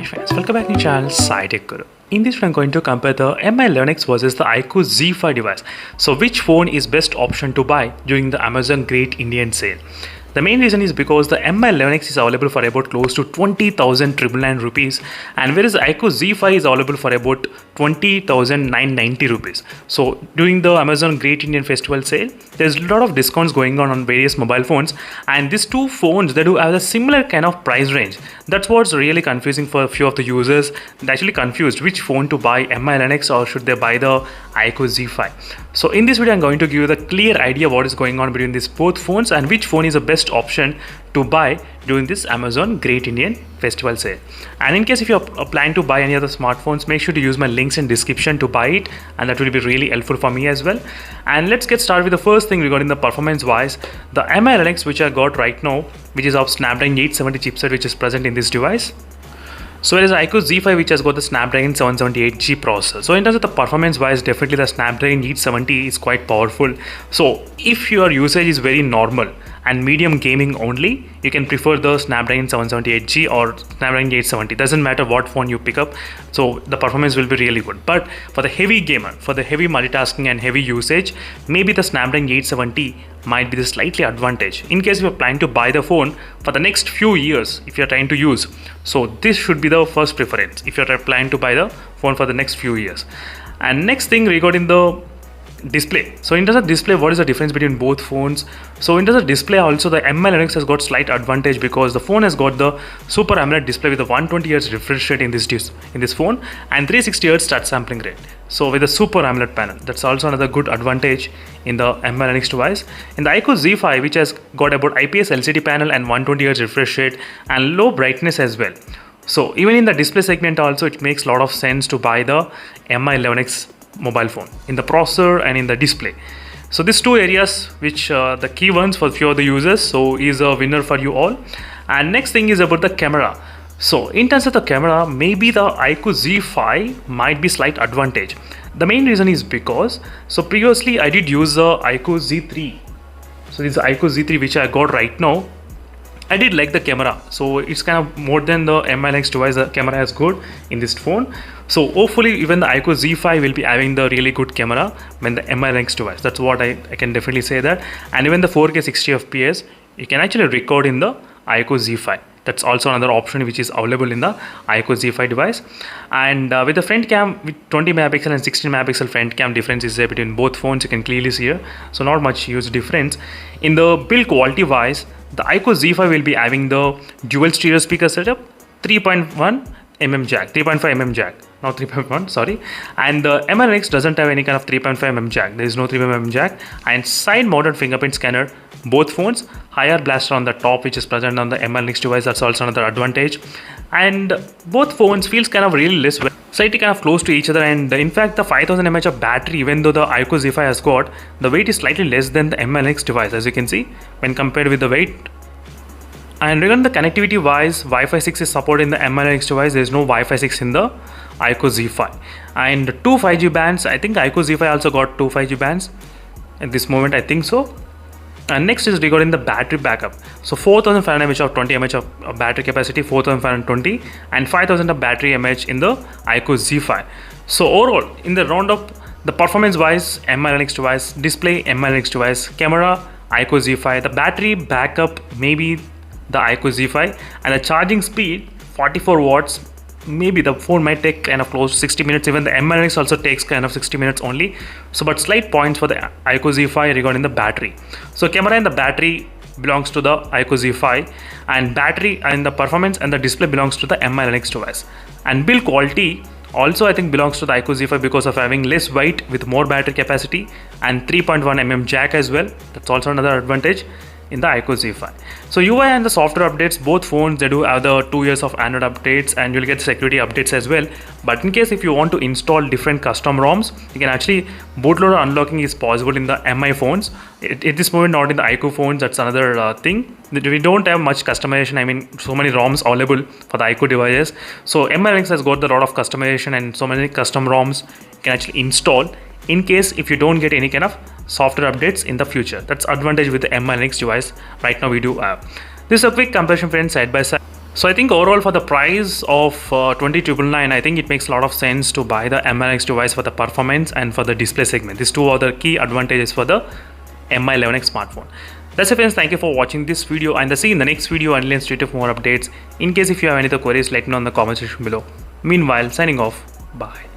friends, welcome back to the channel iQOO. In this video, I'm going to compare the MI Linux versus the iQOO Z5 device. So which phone is best option to buy during the Amazon Great Indian Sale? The main reason is because the MI Linux is available for about close to 20,999 rupees, and whereas iQOO Z5 is available for about 20,990 rupees. So during the Amazon Great Indian Festival sale, there's a lot of discounts going on various mobile phones, and these two phones, they do have a similar kind of price range. That's what's really confusing for a few of the users. They're actually confused which phone to buy, MI Linux or should they buy the iQOO Z5. So in this video, I'm going to give you the clear idea what is going on between these both phones and which phone is the best option to buy during this Amazon Great Indian Festival sale. And in case if you're planning to buy any other smartphones, make sure to use my links in description to buy it, and that will be really helpful for me as well. And let's get started with the first thing regarding the performance wise. The MI Linux which I got right now, which is of Snapdragon 870 chipset, which is present in this device. So it is iQOO Z5 which has got the Snapdragon 778G processor. So in terms of the performance wise, definitely the Snapdragon 870 is quite powerful. So if your usage is very normal and medium gaming only, you can prefer the Snapdragon 778G or Snapdragon 870. Doesn't matter what phone you pick up, so the performance will be really good. But for the heavy gamer, for the heavy multitasking and heavy usage, maybe the Snapdragon 870 might be the slightly advantage in case you're planning to buy the phone for the next few years if you're trying to use. So this should be the first preference if you're planning to buy the phone for the next few years. And next thing regarding the display. So in terms of display, what is the difference between both phones? So in terms of display also, the MI Linux has got slight advantage because the phone has got the Super AMOLED display with a 120Hz refresh rate in this phone and 360Hz touch sampling rate. So with the Super AMOLED panel, that's also another good advantage in the MI Linux device. In the iQOO Z5, which has got about IPS LCD panel and 120Hz refresh rate and low brightness as well. So even in the display segment also, it makes a lot of sense to buy the MI Linux mobile phone in the processor and in the display. So these two areas which the key ones for few of the users, so is a winner for you all. And next thing is about the camera. So in terms of the camera, maybe the iQOO Z5 might be slight advantage. The main reason is because, so previously I did use the iQOO Z3. So this is the iQOO Z3 which I got right now. I did like the camera, so it's kind of more than the MI Linux device. The camera is good in this phone, so hopefully even the iQOO Z5 will be having the really good camera when the MI Linux device. That's what I can definitely say that. And even the 4K 60 FPS you can actually record in the iQOO Z5. That's also another option which is available in the iQOO Z5 device. And with the front cam with 20 megapixel and 16 megapixel front cam, difference is there between both phones. You can clearly see here, so not much huge difference. In the build quality wise, the iQOO Z5 will be having the dual stereo speaker setup, 3.1 mm jack, 3.5 mm jack, not 3.1, sorry. And the MI Linux doesn't have any kind of 3.5 mm jack. There is no 3.5 mm jack. And side mounted fingerprint scanner, both phones. Higher blaster on the top which is present on the MI Linux device, that's also another advantage. And both phones feels kind of really less weight, slightly kind of close to each other. And in fact the 5000 mAh of battery, even though the iQOO Z5 has got, the weight is slightly less than the MI Linux device, as you can see when compared with the weight. And regarding the connectivity wise, Wi-Fi 6 is supported in the MI Linux device. There is no Wi-Fi 6 in the iQOO Z5. And two 5G bands, I think iQOO Z5 also got two 5G bands at this moment, I think so. And next is regarding the battery backup. So 4500 mAh of 20 mAh of battery capacity, 4520 and 5000 of battery mAh in the iQOO Z5. So overall, in the roundup, the performance wise, MI Linux device, display, MI Linux device, camera, iQOO Z5, the battery backup, maybe the iQOO Z5, and the charging speed, 44 watts. Maybe the phone might take kind of close to 60 minutes. Even the MI Linux also takes kind of 60 minutes only. So but slight points for the iQOO Z5 regarding the battery. So camera and the battery belongs to the iQOO Z5, and battery and the performance and the display belongs to the MI Linux device. And build quality also I think belongs to the iQOO Z5 because of having less weight with more battery capacity and 3.1 mm jack as well. That's also another advantage in the iQOO Z5. So UI and the software updates, both phones they do have the 2 years of Android updates, and you'll get security updates as well. But in case if you want to install different custom ROMs, you can actually, bootloader unlocking is possible in the MI phones. At this moment not in the iQOO phones. That's another thing. We don't have much customization. I mean, so many ROMs available for the iQOO devices. So MI Linux has got a lot of customization and so many custom ROMs you can actually install in case if you don't get any kind of software updates in the future. That's advantage with the MI Linux device right now we do have. This is a quick comparison, friends, side by side. So I think overall for the price of 20,999, I think it makes a lot of sense to buy the MI11X device for the performance and for the display segment. These two are the key advantages for the MI11X smartphone. That's it friends, thank you for watching this video, and see you in the next video. Until then, stay tuned for more updates. In case if you have any other queries, let me know in the comment section below. Meanwhile, signing off, bye.